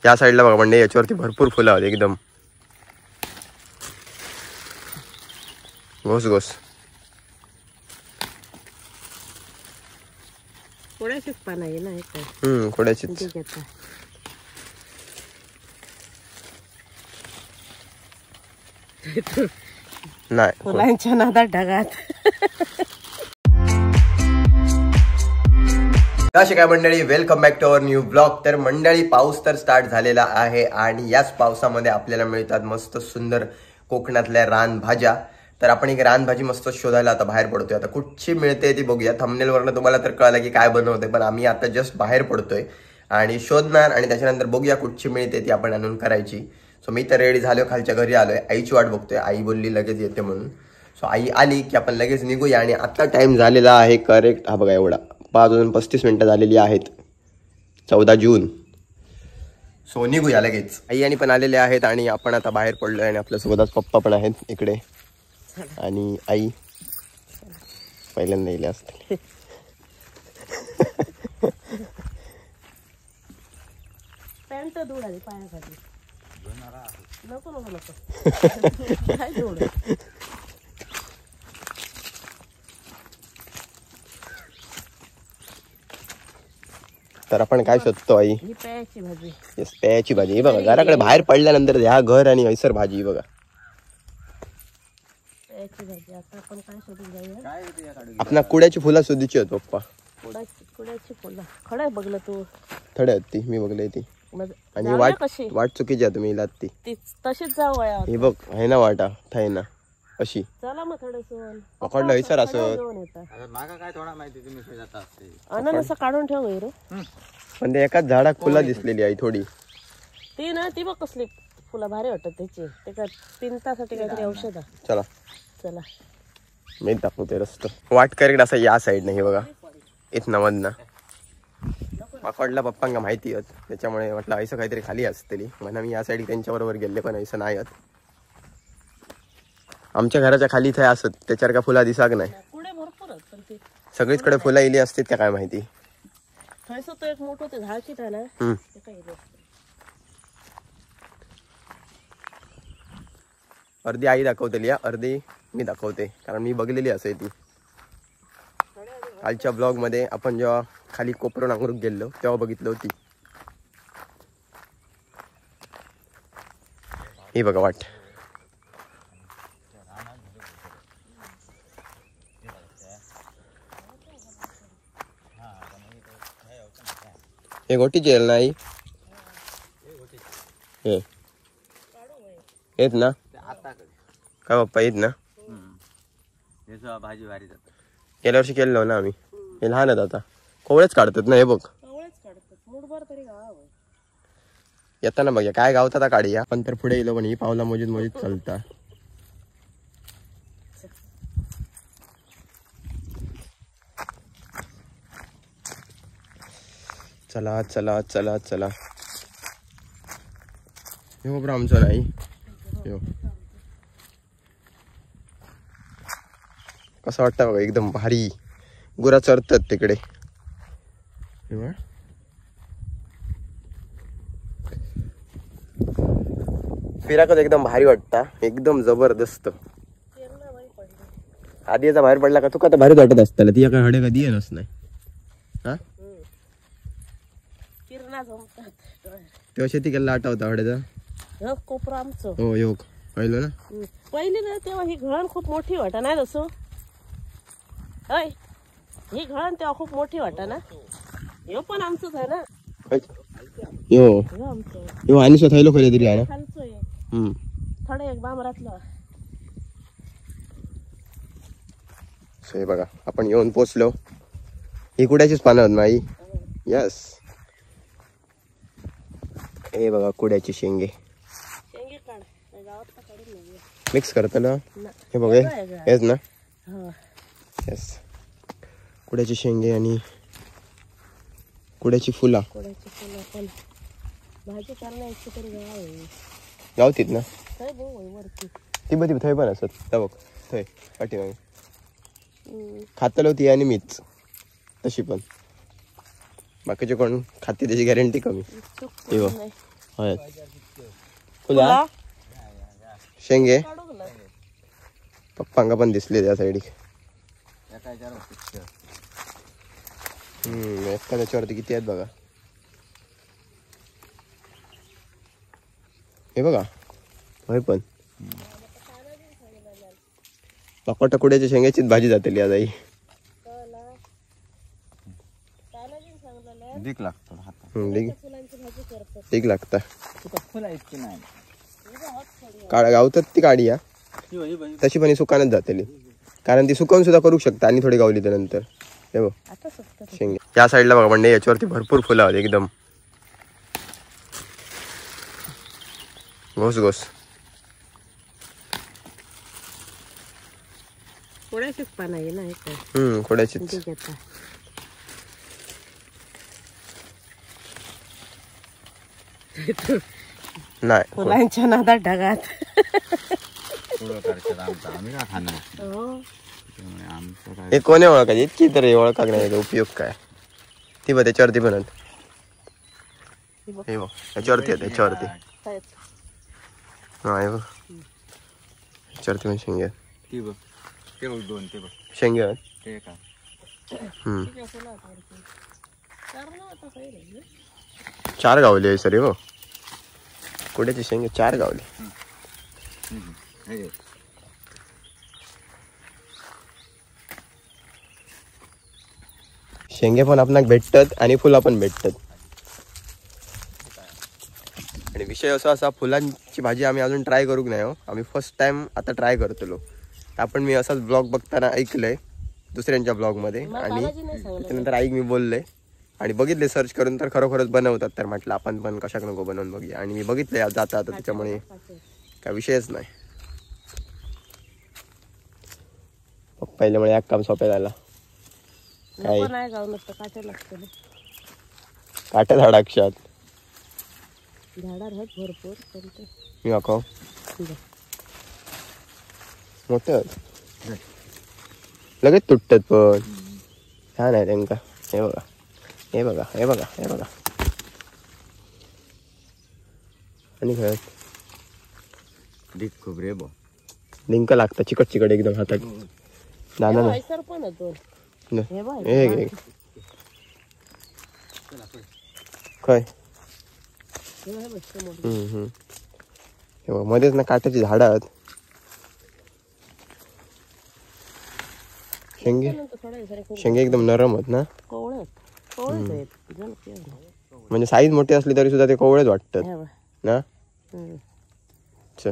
या साईडला बघा म्हणजे याच्यावरती भरपूर फुलं आहेत एकदम घोस घोस. कोड्याचीच पानं आहे ना. कोड्याचीच. नाही फुलांच्या नादात ढगात. कशी काय मंडळी, welcome back to our new blog. तर मंडळी पाऊस तर स्टार्ट झालेला आहे आणि याच पावसामध्ये आपल्याला मिळतात मस्त सुंदर कोकणातल्या रानभाज्या. तर आपण एक रानभाजी मस्त शोधायला आता बाहेर पडतोय. आता कुठची मिळते ती बघूया. थंबनेलवरनं तुम्हाला तर कळलं की काय बनवते, पण आम्ही आता जस्ट बाहेर पडतोय आणि शोधणार आणि त्याच्यानंतर बघूया कुठची मिळते ती आपण आणून करायची. सो मी तर रेडी झालो, खालच्या घरी आलोय, आईची वाट बघतोय. आई बोलली लगेच येते म्हणून. सो आई आली की आपण लगेच निघूया. आणि आता टाइम झालेला आहे करेक्ट हा बघा एवढा 5:35 झालेली आहेत, 14 जून. सो निघूया लगेच. आई आणि पण आलेले आहेत आणि आपण आता बाहेर पडलोय आणि आपल्यासोबतच पप्पा पण आहेत इकडे आणि आई पहिल्यांदा येईल असते. पॅन्ट धूळ आली पायाखाली. नको नको नको. काय धूळ. तर आपण काय शोधतो आई? ही प्यायची भाजी. येस, प्यायची भाजी. बघा घराकडे बाहेर पडल्यानंतर ह्या घर आणि ऐसर भाजी बघा. प्यायची भाजी. आता आपण काय शोधून जाऊया? आपला कुड्याची फुलं शोधीची होत पप्पा. कुड्याची फुलं खडे बघलं तू? थोडे आहेत ती, मी बघले ती. आणि वाट चुकीची आहे तुम्ही इलात ती तशीच जाऊ. हे बघ आहे ना वाटा थाय ना अशी. चला मग थोडंसं पकडलं ऐसर असं. काय थोडा माहिती तुम्ही जाता असते अननस काढून ठेव रे. पण ते एकाच झाडात फुलं दिसलेली आहे थोडी. ती ना ती बघ कसली फुलं भारी वाटत त्याची. ते काय पिंतासाठी काहीतरी औषध. चला चला मी दाखवते रस्ता. वाट करेक्ट असं या साईड नाही बघा इथनं मधनं. पकडला पप्पांना माहिती होत त्याच्यामुळे म्हटलं ऐसं काहीतरी खाली असतेली म्हणून मी या साईड त्यांच्या बरोबर गेले, पण ऐसं नाही होत. आमच्या घराच्या खाली इथे असत त्याच्यावर का फुला दिसाक नाही. सगळीचकडे फुलं इली असतात का काय माहिती. तो एक मोठं ते झाड किती ना अर्धी आई दाखवतेली अर्धी मी दाखवते कारण मी बघलेली असे ती. कालच्या ब्लॉग मध्ये आपण जेव्हा खाली कोपरून अंगरूक गेलो तेव्हा बघितलं होती. ही बघा वाट. हे गोटीची येईल ना आई? हे येत ना का पप्पा येत ना? भाजी भारी जात. गेल्या वर्षी केलं ना आम्ही. हे लहान आहेत आता कोवळेच काढतात ना. हे बघ येताना बघ काय गावता काढी या. पण तर पुढे येलो पण ही पावला मोजीत मोजीत चालता. चला चला चला चला. हो बरं आमचं नाही. कसं वाटतं बघा एकदम भारी. गुरा चरतात तिकडे. फिराकच एकदम भारी वाटता, एकदम जबरदस्त. आधी याचा बाहेर पडला का तू का तर भारीच वाटत असताना. ती काय हडे कधी येणच नाही. हा तेव्हा शेती केला आटा होता हड्याचा. कोपरा आमचं. हो योग पाहिलं ना पहिली ना तेव्हा ही घळण खूप मोठी वाटा नाही तसं. ही घळण तेव्हा खूप मोठी वाटा ना. यो पण आमचंच आहे ना. यो आणि स्वतः लोक तरी आहे ना. थोडं एक बांबरातलं. हे बघा आपण येऊन पोचलो. ही कुड्याचीच पानं आहेत आई. यस हे बघा कुड्याची शेंगे मिक्स करतलं. हे बघ हेच ना. येस कुड्याची शेंगे आणि कुड्याची फुला गावतीत ना. ती बघ थंय पण असत बघ थंय पाठी खातलो ती आणि मीच तशी पण. बाकीचे कोण खाते त्याची गॅरंटी कमी. हळद फुला शेंगे काढू ना. पप्पांका पण दिसले त्या साईड एका त्याच्यावरती किती आहेत बघा. हे बघा होय पण बापा टकुड्याच्या शेंग्याचीच भाजी जातली आज आई. दीक लागतो हातात. फुलांची भाजी करतात. ठीक लागता फुला इतकी नाही. गावतात ती काढी या तशी पण ही सुकानच जातली कारण ती सुकवून सुद्धा करू शकता आणि थोडी गावली तर नंतर. हे बघ आता सुकतात. शेंगे या साईडला बघा म्हणजे याच्यावरती भरपूर फुलं आहेत एकदम घोस घोस. थोड्याशीच पानं आहे ना एक खोड्याचीच ठीक आहे. नाही फुलांच्या नादात ढगात. पुढं करतात आमचं आम्ही का खाणार. हो. त्यामुळे आमचं काय हे कोणी ओळखायचे इतकी तर ओळखा नाही याचा उपयोग काय. ती बघ त्याच्यावरती पण आहेत. हे बघ त्याच्यावरती आहे त्याच्यावरती आहेत. हा हे बघ त्याच्यावरती पण शेंगे आहेत. ती बघ ते बघ दोन ते बघ शेंगे आहेत. ते का ठीक आहे, फुलं आहेत वरती. चार ना आता काही नाही. 4 गावले आहे सर. हो कुड्याची शेंगे 4 गावले. हे घे. शेंगे पण आपणाक भेटतात आणि फुला पण भेटतात. आणि विषय असा फुलांची भाजी आम्ही अजून ट्राय करूक नाही हो. आम्ही फर्स्ट टाइम आता ट्राय करतलो. आपण मी असाच ब्लॉग बघताना ऐकलंय दुसऱ्यांच्या ब्लॉगमध्ये आणि त्याच्यानंतर आईक मी बोलले आणि बघितले सर्च करून तर खरोखरच बनवतात. तर म्हटलं आपण पण कशाक नको बनवून बघूया आणि मी बघितलंय जाता आता त्याच्यामुळे काय विषयच नाही. पहिल्यामुळे एक काम सोप्या झाला. काय नाही गाव नसतं काटे लागतं. काट्या झाडाक्षात झाडार आहेत भरपूर पण ते मी वाकाव मोठे लगेच तुटतात पण छान आहे त्यांका. हे बघा हे बघा हे बघा हे बघा आणि खरंच दीक खूप रे बो. लिंक लागतं चिकट चिकट एकदम हातात. दाना नाही सर पण आहे दोन. हे बघ हे काय हे बघ समोर. हे बघ मध्येच ना काट्याची झाडं आहेत. शेंगे शेंगे एकदम नरम आहेत ना. कोवळे आहेत. म्हणजे साईज मोठी असली तरी सुद्धा ते कोवळेच वाटतात ना. चल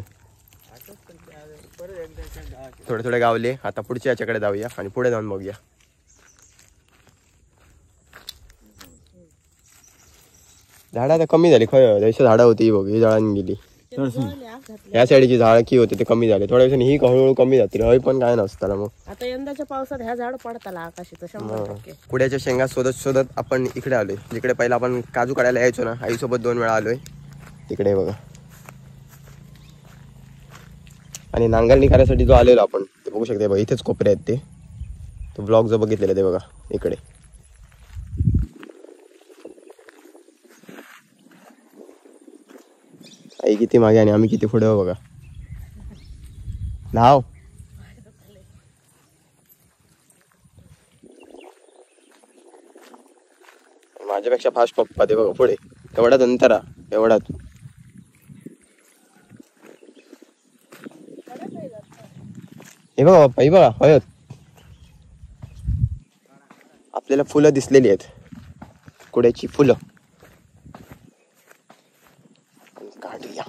थोडे थोडे गावले. आता पुढच्या याच्याकडे जाऊया आणि पुढे जाऊन बघूया. झाडं आता कमी झाली. खय जशी झाडं होती बघ ही जळान गेली. या साईडची झाडं की होते ते कमी झाले. थोड्या दिवसांनी ही हळूहळू कमी जातील. हळू पण काय नसतं ना. मग आता यंदाच्या पावसात ह्या झाड पडताला आकाशी तर 100%. पुढ्याच्या शेंगा शोधत शोधत आपण इकडे आलोय जिकडे पहिला आपण काजू काढायला यायचो ना. आईसोबत 2 वेळा आलोय तिकडे बघा. आणि नांगरणी करायसाठी जो आलेलो आपण ते बघू शकते बघा. इथेच कोपरे आहेत ते. तो ब्लॉग जो बघितलेला ते बघा इकडे. आई किती मागे आणि आम्ही किती पुढे बघा. धाव माझ्यापेक्षा फास्ट पप्पा ते बघा पुढे. एवढाच अंतरा एवढाच. हे बघा पप्पा हे बघा हळद. आपल्याला फुलं दिसलेली आहेत. कुड्याची फुलं काढूया.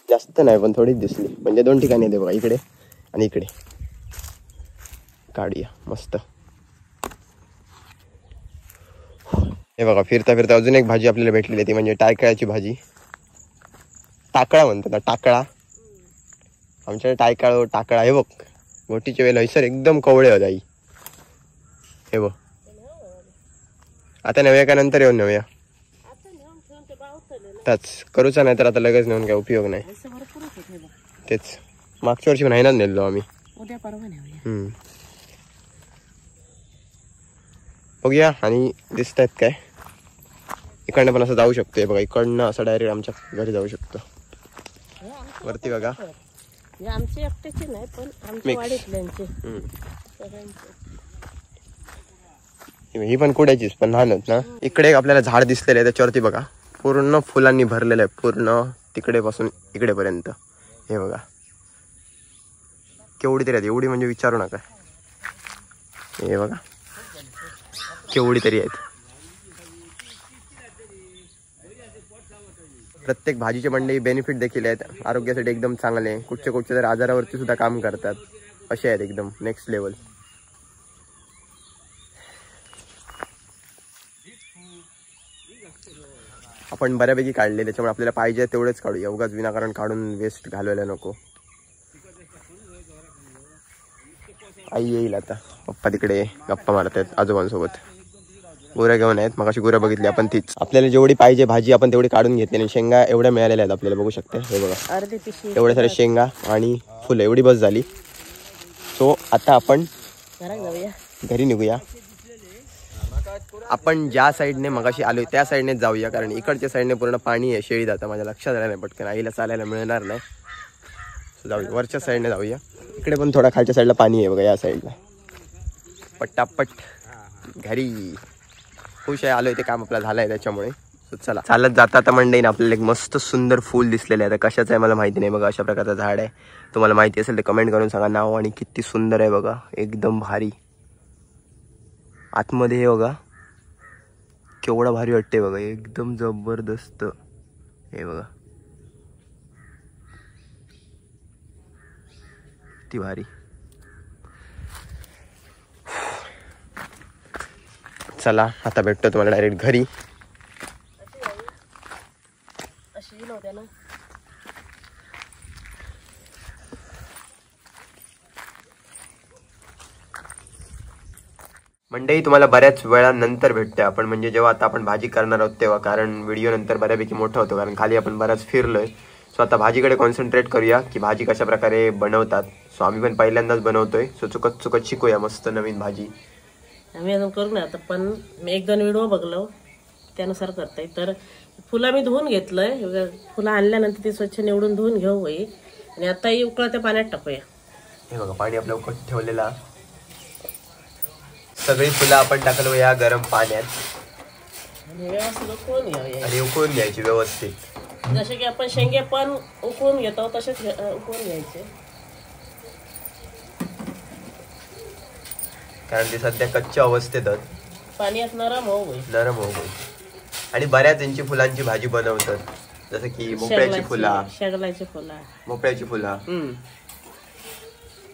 जास्त नाही पण थोडीच दिसली. म्हणजे 2 ठिकाणी येते बघा इकडे आणि इकडे. काढूया मस्त. हे बघा फिरता फिरता अजून एक भाजी आपल्याला भेटलेली ती म्हणजे टायकळाची भाजी. टाकळा म्हणतात ना टाकळा. आमच्याकडे टायकाळ टाकळा. हे बघ गोटीचे वेल हैसर एकदम कवळे होत आई. हे बघ आता नव्या का नंतर येऊन नव्या त्याच करूचा नाही तर आता लगेच नेऊन काय उपयोग नाही. तेच मागच्या वर्षी महिन्यात नेलो आम्ही. उद्या परवा नेऊया. बघूया आणि दिसत आहेत काय इकडनं पण असं जाऊ शकतो. हे बघा इकडनं असं डायरेक्ट आमच्या घरी जाऊ शकतो. वरती बघा आमचे एकट्याचे नाही पण आमच्या वाडीतल्यांचे ही पण कुड्याचीच पण लहानच ना. इकडे एक आपल्याला झाड दिसलेलं आहे त्याच्यावरती बघा पूर्ण फुलांनी भरलेलं आहे पूर्ण तिकडे पासून इकडे पर्यंत. हे बघा केवढी तरी आहेत, एवढी म्हणजे विचारू नका. हे बघा केवढी तरी आहेत. प्रत्येक भाजीचे मंडई बेनिफिट देखील आहेत, आरोग्यासाठी एकदम चांगले. कुठच्या तर आजारावरती सुद्धा काम करतात असे आहेत एकदम नेक्स्ट लेवल. आपण बऱ्यापैकी काढले त्याच्यामुळे आपल्याला पाहिजे तेवढेच काढूया, उगाच विनाकारण काढून वेस्ट घालवायला नको. आई येईल आता, पप्पा तिकडे गप्पा मारत आहेत आजोबांसोबत. गुरं घेऊन आहेत, मग अशी गुरं बघितली आपण तीच. आपल्याला जेवढी पाहिजे भाजी आपण तेवढी काढून घेतली आणि शेंगा एवढ्या मिळालेल्या आहेत आपल्याला, बघू शकते. हे बघा अर्धी पिशवी एवढ्या साऱ्या शेंगा आणि फुलं एवढी बस झाली. सो आता आपण घरात जाऊया, घरी निघूया. आपण ज्या साईडने मगाशी आलोय त्या साईडने जाऊया, कारण इकडच्या साईडने पूर्ण पाणी आहे, शेळी जातं. माझ्या लक्षात आलं नाही पटकन, आईला चालायला मिळणार नाही. जाऊया वरच्या साईडने जाऊया. इकडे पण थोडा खालच्या साईडला पाणी आहे बघा, या साईडला. पट्टापट घरी खुश आहे, आलोय ते काम आपलं झालंय त्याच्यामुळे. चला चालत जाता आता मंडईने आपल्याला एक मस्त सुंदर फुल दिसलेलं आहे. आता कशाचं आहे मला माहिती नाही बघा, अशा प्रकारचं झाड आहे. तुम्हाला माहिती असेल तर कमेंट करून सांगा नाव. आणि किती सुंदर आहे बघा, एकदम भारी. आतमध्ये हे बघा केवढा भारी वाटते बघा, एकदम जबरदस्त. हे बघा किती भारी. चला आता भेटतो तुम्हाला डायरेक्ट घरी. अशी नव्हत्या ना. मंडई तुम्हाला बऱ्याच वेळानंतर भेटते आपण, म्हणजे जेव्हा आता आपण भाजी करणार आहोत तेव्हा. कारण व्हिडिओ नंतर बऱ्यापैकी मोठा होतो, कारण खाली आपण बराच फिरलोय. सो आता भाजीकडे कॉन्सन्ट्रेट करूया की भाजी कशा प्रकारे बनवतात. सो आम्ही पण पहिल्यांदाच बनवतोय, सो चुकत चुकत शिकूया मस्त नवीन भाजी. आम्ही अजून करू ना आता, पण मी 1-2 व्हिडिओ बघलो त्यानुसार करताय. तर फुलं मी धुवून घेतलंय, फुलं आणल्यानंतर ती स्वच्छ निवडून धुवून घेऊ बाई. आणि आता ही उकळत्या पाण्यात टाकूया. हे बघा पाणी आपल्या उकळत ठेवलेला. सगळी फुलं आपण टाकलो या गरम पाण्यात आणि व्यवस्थित उकळून घेऊया. आणि उकळून घ्यायची व्यवस्थित. जसे की आपण शेंगे पण उकळून घेतो तसेच उकळून घ्यायचे, कारण ते सध्या कच्च्या अवस्थेतच पाण्यात नरम होऊ गई. आणि बऱ्याच यांची फुलांची भाजी बनवतात, जसं की भोपळ्याची फुला, शेगलाची फुला, भोपळ्याची फुला.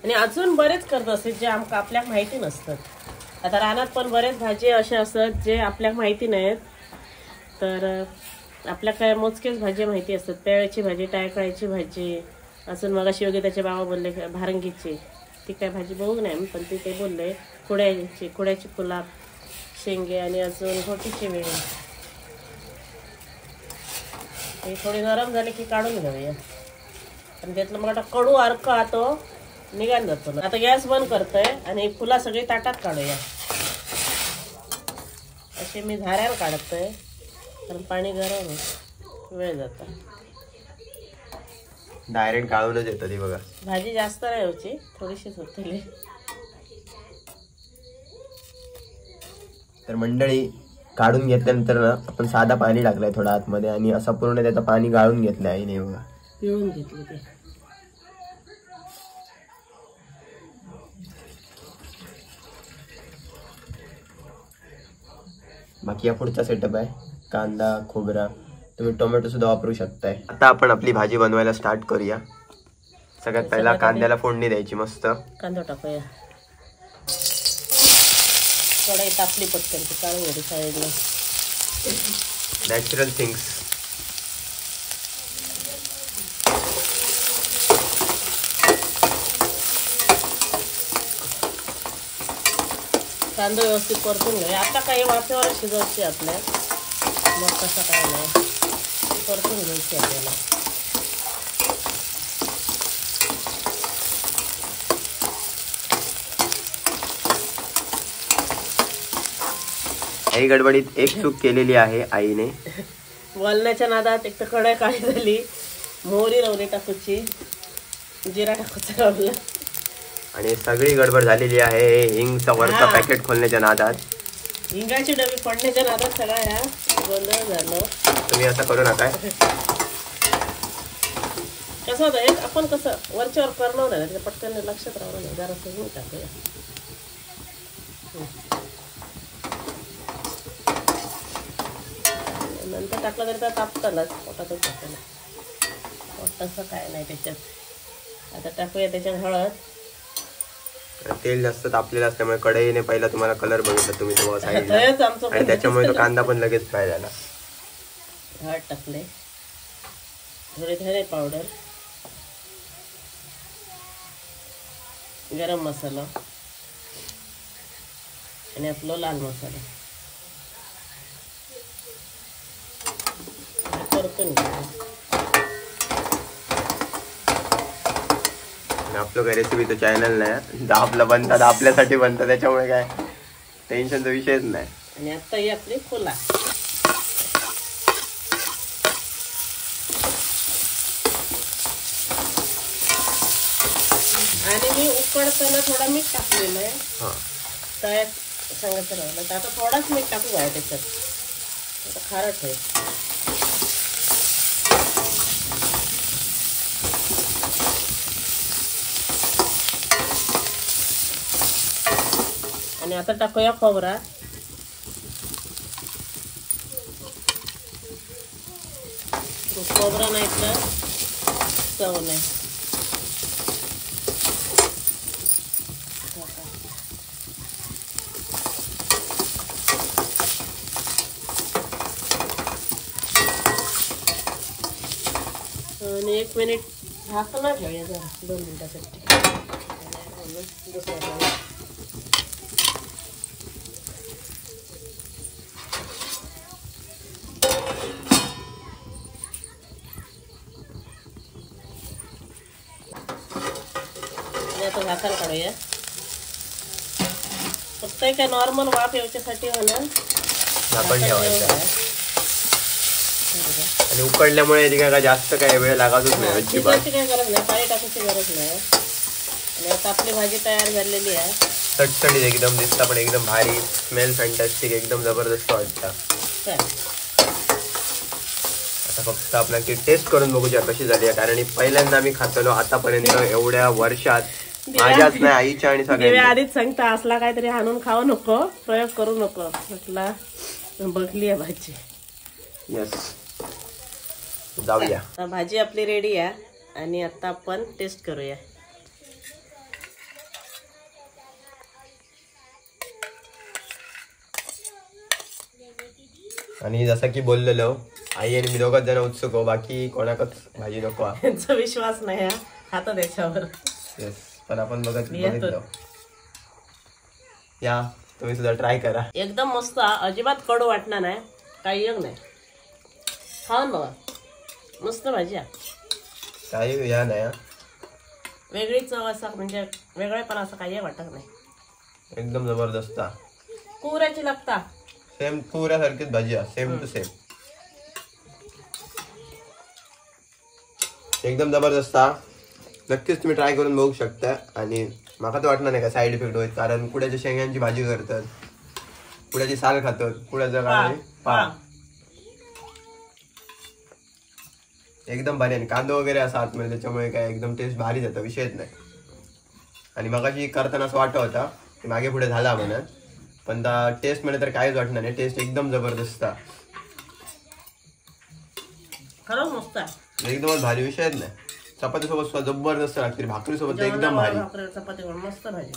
आणि अजून बरेच करत असतात जे आपल्याला माहिती नसतात. आता रानात पण बरेच भाजी असे असतात जे आपल्याला माहिती नाहीत. तर आपल्या काय मोजकेच भाजी माहिती असतात. पेळ्याची भाजी, टायकळाची भाजी, अजून मगाशी वगैरे त्याचे बाबा बोलले भारंगीची, ती काय भाजी बघू नाही पण ती ते बोलले. कुड्याची फुला, शेंगे आणि अजून घोटीची वेळ. हे थोडी नरम झाली की काढून घेऊया. आणि त्यातलं मग आता कडू अर्क तो निघान जातो. आता गॅस बंद करतोय आणि फुला सगळी ताटात काढूया. असे मी झाऱ्यावर काढतोय कारण पाणी गरम आहे, वेळ जातो. डायरेक्ट गाळूनच येतं ती बघा. भाजी जास्त नाही होती, थोडीशीच होती. तर मंडळी काढून घेतल्यानंतर ना आपण साधा पाणी टाकलंय थोडं आतमध्ये आणि असं पूर्ण त्याचं पाणी गाळून घेतलंय आईने बघा. पिळून घेतली ते. बाकी या पुढचा सेटअप आहे. कांदा, खोबरा, तुम्ही टोमॅटो सुद्धा वापरू शकताय. आता आपण आपली भाजी बनवायला स्टार्ट करूया. सगळ्यात पहिला कांद्याला फोडणी द्यायची मस्त. कांदा टाकूया. कढई तापली पटकन ती काढून घ्यायची साईडला. Natural things. कांदा व्यवस्थित परतून घ्या. आता काही वाफेवर शिजवायची आपल्या, मग कसं काय नाही परतून घ्यायची आपल्याला. आई गडबडीत एक चूक केलेली आहे आईने. बोलण्याच्या नादात एक तर कढई काळी झाली, मोहरी रवली टाकूची, जिरा टाकूचा रवला आणि सगळी गडबड झालेली आहे हिंगचा वरचा पॅकेट खोलण्याच्या नादात. हिंगाची डबी पडण्याच्या नादात सगळा ह्या गोंधळ झालं. तुम्ही असं करू नका. कसं होतं हे आपण कसं वरच्यावर करणार नाही, त्याच्या पटकन लक्षात राहणार नाही. जरा हिंग टाकूया. नंतर टाकलं तरी तर तापतालच, पोटातच टाकलं तसं काय नाही त्याच्यात. आता टाकूया त्याच्यात हळद. तेल जास्त तापलेलं असल्यामुळे कढईने पहिला तुम्हाला कलर बघितला तुम्ही तो साईडला, आमचं आणि त्याच्यामुळे तो कांदा पण लगेच फ्राय झाला. हळद टाकले, थोडे धने पावडर, गरम मसाला आणि आपलं लाल मसाला परतून घेऊ. आपलं काय रेसिपीचं चॅनल नाही, आपलं बनतात आपल्यासाठी बनतात, त्याच्यामुळे काय टेन्शनचा विषयच नाही. आणि आता ही आपली फुला. आणि मी उकडताना थोडा मीठ टाकलेलं आहे. काय सांगायचं राहिलं तर आता थोडाच मीठ टाकू आहे त्याच्यात, आता खारट आहे. आणि आता टाकूया खोबरा. खोबरा नाही तर चव नाही. आणि 1 मिनिट झाकणं ठेवूया जरा 2 मिनिटासाठी. आता झाकण काढूया. फक्त काय नॉर्मल वाफ याच्यासाठी म्हणून झाकण ठेवायचं. आणि उकडल्यामुळे काय जास्त काय वेळ लागतच नाही, अजिबात काय गरज नाही, पाणी टाकायची गरज नाही. आणि आता आपली भाजी तयार झालेली आहे. चटचटीत एकदम दिसता, पण एकदम भारी, स्मेल फॅन्टॅस्टिक, एकदम जबरदस्त वाटतं. आता फक्त आपल्याला टेस्ट करून बघूया कशी झाली आहे, कारण पहिल्यांदा मी खातलो आतापर्यंत एवढ्या वर्षात माझ्याच नाही, आईच्या आणि सगळ्या. आधीच सांगता असला काहीतरी आणून खाऊ नको, प्रयोग करू नको म्हटला. बघली आहे भाजी. यस, जाऊया. भाजी आपली रेडी आहे आणि आता आपण टेस्ट करूया. आणि जसं की बोललेलो, आई आणि मी दोघच जण उत्सुक हो, बाकी कोणाकच भाजी नको. त्यांचा विश्वास नाही खाता त्याच्यावर. येस, पण आपण बघितलं. या तुम्ही सुद्धा ट्राय करा. एकदम मस्त, अजिबात कडू वाटणार नाही, काही एक नाही. खाऊन बघा, मस्त भाजी आहे. काही या नाही, वेगळी चव असं म्हणजे वेगळेपण असं काही वाटत नाही. एकदम जबरदस्त. पुऱ्याची लागता सेम पुऱ्यासारखीच भाजी आहे, सेम टू सेम, एकदम जबरदस्त. नक्कीच तुम्ही ट्राय करून बघू शकता. आणि मला तर वाटणार नाही का साईड इफेक्ट होईल, कारण कुड्याच्या शेंगांची भाजी करतात, कुड्याची साल खातात, कुड्याचं काय पा एकदम भारी. आणि कांदा वगैरे असा आतमध्ये, त्याच्यामुळे काय एकदम टेस्ट भारी जातं, विषयच नाही. आणि मगाशी करताना असं वाटत होता की मागे पुढे झाला म्हणत, पण टेस्ट मध्ये तर काहीच वाटणार नाही. टेस्ट एकदम जबरदस्त, खरंच मस्त, एकदमच भारी, विषयच नाही. चपाती सोबत जबरदस्त लागते, भाकरी सोबत एकदम भारी. चपाती मस्त भाजी.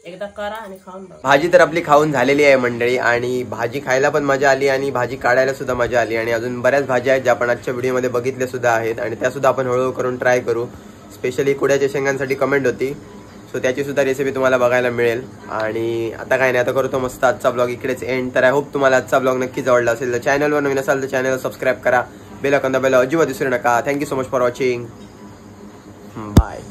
एकदा करा आणि खाऊन बघा. भाजी तर आपली खाऊन झालेली आहे मंडळी, आणि भाजी खायला पण मजा आली आणि भाजी काढायला सुद्धा मजा आली. आणि अजून बऱ्याच भाज्या आहेत ज्या आपण आजच्या व्हिडिओमध्ये बघितल्या सुद्धा आहेत, आणि त्या सुद्धा आपण हळूहळू करून ट्राय करू. स्पेशली कुड्याच्या शेंगांसाठी कमेंट होती, सो त्याची सुद्धा रेसिपी तुम्हाला बघायला मिळेल. आणि आता काय नाही, आता करतो मस्त आजचा ब्लॉग इकडेच एंड. तर आय होप तुम्हाला आजचा ब्लॉग नक्कीच आवडला असेल. तर चॅनलवर नवीन असाल तर चॅनलला सबस्क्राईब करा, बेल आयकॉन दाबायला अजिबात विसरू नका. Thank you so much for watching. Bye.